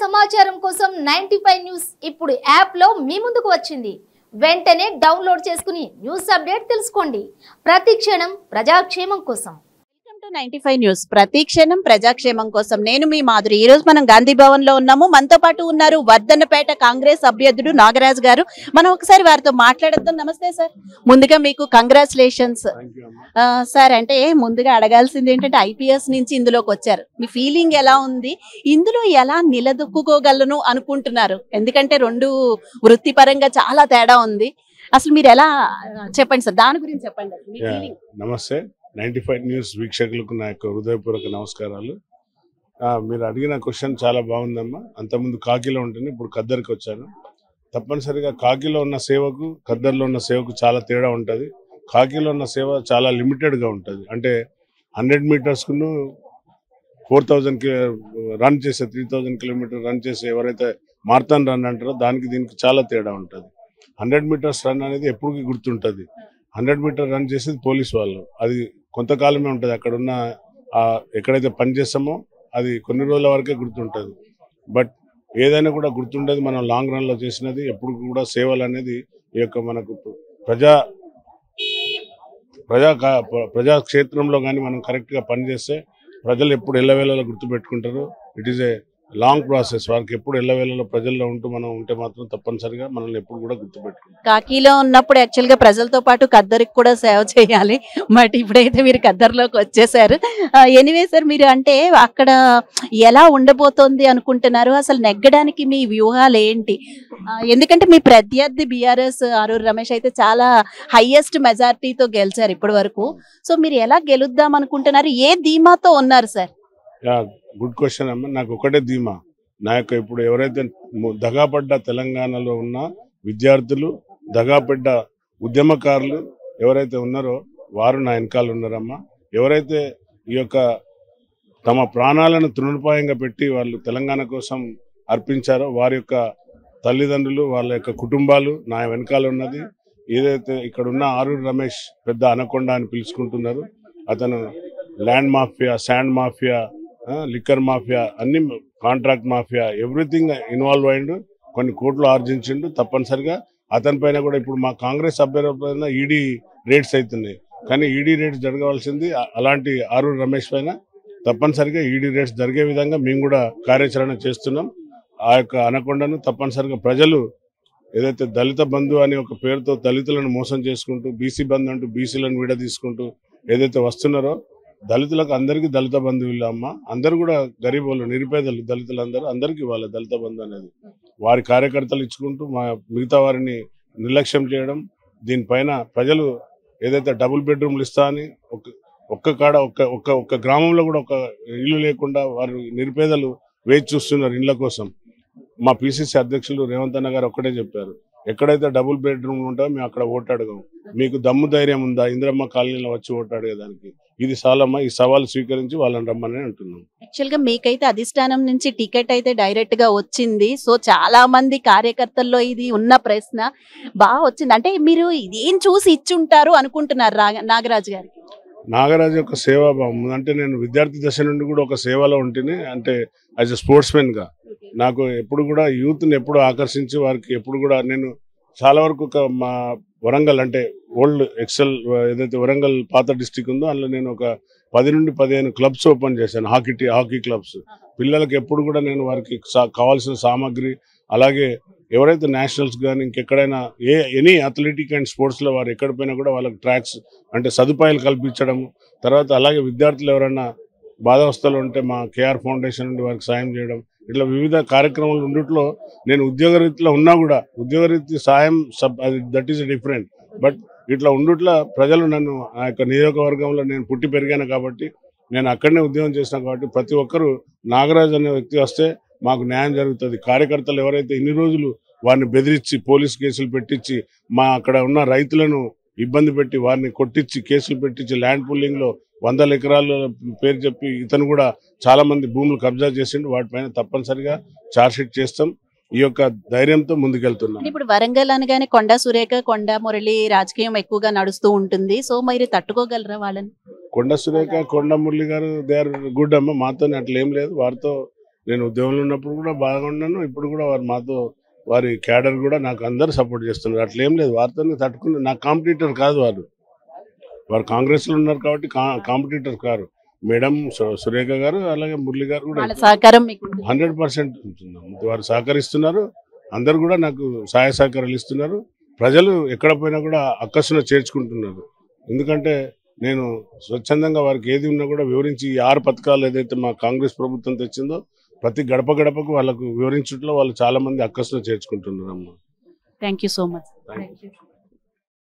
సమాచారం కోసం 95 న్యూస్ ఇప్పుడు యాప్ లో మీ ముందుకు వచ్చింది. వెంటనే డౌన్లోడ్ చేసుకుని న్యూస్ అప్డేట్ తెలుసుకోండి. ప్రతి క్షణం ప్రజాక్షేమం కోసం. 95 న్యూస్ ప్రతి క్షణం ప్రజాక్షేమం కోసం. నేను మీ మాధురి. ఈ రోజు మనం గాంధీ భవన్ లో ఉన్నాము. మనతో పాటు ఉన్నారు వర్ధన్నపేట కాంగ్రెస్ అభ్యర్థుడు నాగరాజ్ గారు. మనం ఒకసారి వారితో మాట్లాడదాం. నమస్తే సార్. ముందుగా మీకు కంగ్రాచులేషన్స్ సార్. అంటే ముందుగా అడగాల్సింది ఏంటంటే ఐపీఎస్ నుంచి ఇందులోకి వచ్చారు. మీ ఫీలింగ్ ఎలా ఉంది? ఇందులో ఎలా నిలదొక్కుకోగలను అనుకుంటున్నారు? ఎందుకంటే రెండు వృత్తిపరంగా చాలా తేడా ఉంది. అసలు మీరు ఎలా చెప్పండి సార్, దాని గురించి చెప్పండి. మీ ఫీలింగ్. నమస్తే. 95 న్యూస్ వీక్షకులకు నా యొక్క హృదయపూర్వక నమస్కారాలు. మీరు అడిగిన క్వశ్చన్ చాలా బాగుందమ్మా. అంతకుముందు కాకిలో ఉంటుంది, ఇప్పుడు ఖద్దర్కి వచ్చాను. తప్పనిసరిగా కాకిలో ఉన్న సేవకు ఖద్దర్లో ఉన్న సేవకు చాలా తేడా ఉంటుంది. కాకిలో ఉన్న సేవ చాలా లిమిటెడ్గా ఉంటుంది. అంటే 100 మీటర్స్కును 4000 రన్ చేసే 3000 కిలోమీటర్ రన్ చేసే ఎవరైతే మారథాన్ రన్ అంటారో దానికి దీనికి చాలా తేడా ఉంటుంది. 100 మీటర్స్ రన్ అనేది ఎప్పటికీ గుర్తుంటుంది. 100 మీటర్ రన్ చేసేది పోలీస్ వాళ్ళు. అది కొంతకాలమే ఉంటుంది. అక్కడ ఉన్న ఎక్కడైతే పని చేస్తామో అది కొన్ని రోజుల వరకే గుర్తుంటుంది. బట్ ఏదైనా కూడా గుర్తుండేది మనం లాంగ్ రన్లో చేసినది. ఎప్పుడు కూడా సేవలు అనేది ఈ యొక్క మనకు ప్రజా క్షేత్రంలో కానీ మనం కరెక్ట్గా పనిచేస్తే ప్రజలు ఎప్పుడు ఎల్లవేళలో గుర్తుపెట్టుకుంటారు. It is a long process. వారికి ఎప్పుడు ఎల్లవేళలో ప్రజల్లో ఉంటూ మనం ఉంటే మాత్రం తప్పనిసరిగా మనల్ని ఎప్పుడు కూడా గుర్తుపెట్టుకుంటారు. కాకిలో ఉన్నప్పుడు యాక్చువల్ గా ప్రజలతో పాటు ఖద్దరికి కూడా సేవ చేయాలి. బట్ ఇప్పుడైతే మీరు ఖద్దర్లోకి వచ్చేసారు. ఎనీవే సార్, మీరు అంటే అక్కడ ఎలా ఉండబోతోంది అనుకుంటున్నారు? అసలు నెగ్గడానికి మీ వ్యూహాలు ఏంటి? ఎందుకంటే మీ ప్రత్యర్థి బీఆర్ఎస్ ఆరూరు రమేష్ అయితే చాలా హైయెస్ట్ మెజారిటీతో గెలిచారు ఇప్పటి వరకు. సో మీరు ఎలా గెలుద్దాం అనుకుంటున్నారు? ఏ ధీమాతో ఉన్నారు సార్? గుడ్ క్వశ్చన్ అమ్మ. నాకు ఒకటే ధీమా, నా యొక్క ఇప్పుడు ఎవరైతే దగాపడ్డ తెలంగాణలో ఉన్న విద్యార్థులు, దగాపడ్డ ఉద్యమకారులు ఎవరైతే ఉన్నారో వారు నా వెనకాల ఉన్నారమ్మా. ఎవరైతే ఈ యొక్క తమ ప్రాణాలను తృణప్రాయంగా పెట్టి వాళ్ళు తెలంగాణ కోసం అర్పించారో వారి యొక్క తల్లిదండ్రులు, వాళ్ళ యొక్క కుటుంబాలు నా వెనకాల ఉన్నది. ఏదైతే ఇక్కడ ఉన్న ఆరూరు రమేష్ పెద్ద అనకొండ అని పిలుచుకుంటున్నారు. అతను land mafia, sand mafia, liquor mafia, అన్ని కాంట్రాక్ట్ మాఫియా, ఎవ్రీథింగ్ ఇన్వాల్వ్ అయ్యిండు. కొన్ని కోట్లు ఆర్జించిండు. తప్పనిసరిగా అతని పైన కూడా ఇప్పుడు మా కాంగ్రెస్ అభ్యర్థి పైన ఈడీ రేట్స్ అవుతున్నాయి. కానీ ఈడీ రేట్స్ జరగవలసింది అలాంటి ఆరూరు రమేష్ పైన తప్పనిసరిగా ఈడీ రేట్స్ జరిగే విధంగా మేము కూడా కార్యాచరణ చేస్తున్నాం. ఆ యొక్క అనకొండను తప్పనిసరిగా ప్రజలు ఏదైతే దళిత బంధు అనే ఒక పేరుతో దళితులను మోసం చేసుకుంటూ, బీసీ బంధు అంటూ బీసీలను విడదీసుకుంటూ ఏదైతే వస్తున్నారో, దళితులకు అందరికీ దళిత బంధువులు అమ్మ. అందరూ కూడా గరీబ్ వాళ్ళు, నిరుపేదలు, దళితులందరూ అందరికీ వాళ్ళ దళిత బంధు అనేది వారి కార్యకర్తలు ఇచ్చుకుంటూ మిగతా వారిని నిర్లక్ష్యం చేయడం. దీనిపైన ప్రజలు ఏదైతే డబుల్ బెడ్రూమ్లు ఇస్తా అని ఒక్క గ్రామంలో కూడా ఒక ఇల్లు లేకుండా వారు నిరుపేదలు వేచి చూస్తున్నారు ఇండ్ల కోసం. మా పిసిసి అధ్యక్షులు రేవంత్ అన్న గారు ఒక్కటే చెప్పారు, ఎక్కడైతే డబుల్ బెడ్రూమ్ ఉంటాయో మేము అక్కడ ఓటు అడగం. మీకు దమ్ము ధైర్యం ఉందా ఇందిరమ్మ కాలనీలో వచ్చి ఓటు అడిగేదానికి? ఇది చాలమ్మా. ఈ సవాల్ స్వీకరించి వాళ్ళని రమ్మని అంటున్నాం. యాక్చువల్ గా మీకైతే అధిష్టానం నుంచి టికెట్ అయితే డైరెక్ట్ గా వచ్చింది. సో చాలా మంది కార్యకర్తల్లో ఇది ఉన్న ప్రశ్న బాగా వచ్చింది. అంటే మీరు ఏం చూసి ఇచ్చుంటారు అనుకుంటున్నారు నాగరాజు గారికి? నాగరాజు యొక్క సేవ బాగుంది. అంటే నేను విద్యార్థి దశ నుండి కూడా ఒక సేవలో ఉంటేనే, అంటే యాజ్ ఎ స్పోర్ట్స్మెన్ గా నాకు ఎప్పుడు కూడా యూత్ని ఎప్పుడు ఆకర్షించి వారికి ఎప్పుడు కూడా నేను చాలా వరకు మా వరంగల్ అంటే ఓల్డ్ ఎక్సెల్ ఏదైతే వరంగల్ పాత డిస్టిక్ ఉందో అందులో నేను ఒక 10 నుండి 15 క్లబ్స్ ఓపెన్ చేశాను. Hockey clubs. పిల్లలకి ఎప్పుడు కూడా నేను వారికి కావాల్సిన సామాగ్రి, అలాగే ఎవరైతే నేషనల్స్ కానీ ఇంకెక్కడైనా ఎనీ అథ్లెటిక్ అండ్ స్పోర్ట్స్లో వారు ఎక్కడిపోయినా కూడా వాళ్ళకి ట్రాక్స్ అంటే సదుపాయాలు కల్పించడం. తర్వాత అలాగే విద్యార్థులు ఎవరైనా బాధావస్థలు ఉంటే మా కేఆర్ ఫౌండేషన్ నుండి వారికి సాయం చేయడం. ఇట్లా వివిధ కార్యక్రమాలు ఉండట్లో నేను ఉద్యోగరీతిలో ఉన్నా కూడా ఉద్యోగరీతి సాయం దట్ ఈస్ డిఫరెంట్. బట్ ఇట్లా ఉండుట్లా ప్రజలు నన్ను ఆ యొక్క నియోజకవర్గంలో నేను పుట్టి పెరిగాను కాబట్టి, నేను అక్కడనే ఉద్యోగం చేసిన కాబట్టి ప్రతి ఒక్కరూ నాగరాజు అనే వ్యక్తి వస్తే మాకు న్యాయం జరుగుతుంది. కార్యకర్తలు ఎవరైతే ఇన్ని రోజులు వారిని బెదిరించి పోలీస్ కేసులు పెట్టించి మా అక్కడ ఉన్న రైతులను ఇబ్బంది పెట్టి వారిని కొట్టించి కేసులు పెట్టించి ల్యాండ్ పుల్లింగ్ లో 100 ఎకరాల పేరు చెప్పి ఇతను కూడా చాలా మంది భూములు కబ్జా చేసిండు. వాటిపైన తప్పనిసరిగా ఛార్జ్ షీట్ చేస్తాం. ఈ యొక్క ధైర్యంతో ముందుకెళ్తున్నాం. ఇప్పుడు వరంగల్ అనగానే కొండా సురేఖ, కొండా మురళి రాజకీయం ఎక్కువగా నడుస్తూ ఉంటుంది. సో మీరు తట్టుకోగలరా వాళ్ళని? కొండా సురేఖ, కొండా మురళి గారు దే ఆర్ గుడ్ అమ్మ. మాతో అట్లా ఏం లేదు. వారితో నేను ఉద్యోగంలో ఉన్నప్పుడు కూడా బాగున్నాను, ఇప్పుడు కూడా వారు మాతో వారి క్యాడర్ కూడా నాకు అందరూ సపోర్ట్ చేస్తున్నారు. అట్లా ఏం లేదు, వారితో తట్టుకుని నాకు కాంపిటీటర్ కాదు వారు కాంగ్రెస్లో ఉన్నారు కాబట్టి కాంపిటీటర్ కారు. మేడం సురేఖ గారు అలాగే మురళి గారు కూడా వాళ్ళ సహకారం మీకు 100% ఉంటుందమ్మ. వారు సహకరిస్తున్నారు, అందరు కూడా నాకు సహాయ సహకారాలు ఇస్తున్నారు. ప్రజలు ఎక్కడ పోయినా కూడా అక్కసున చేర్చుకుంటున్నారు. ఎందుకంటే నేను స్వచ్ఛందంగా వారికి ఏది ఉన్నా కూడా వివరించి ఈ 6 పథకాలు ఏదైతే మా కాంగ్రెస్ ప్రభుత్వం తెచ్చిందో ప్రతి గడప గడపకు వాళ్ళకు వివరించట్లో వాళ్ళు చాలా మంది అక్కసున చేర్చుకుంటున్నారు అమ్మ. Thank you so much. Thank you.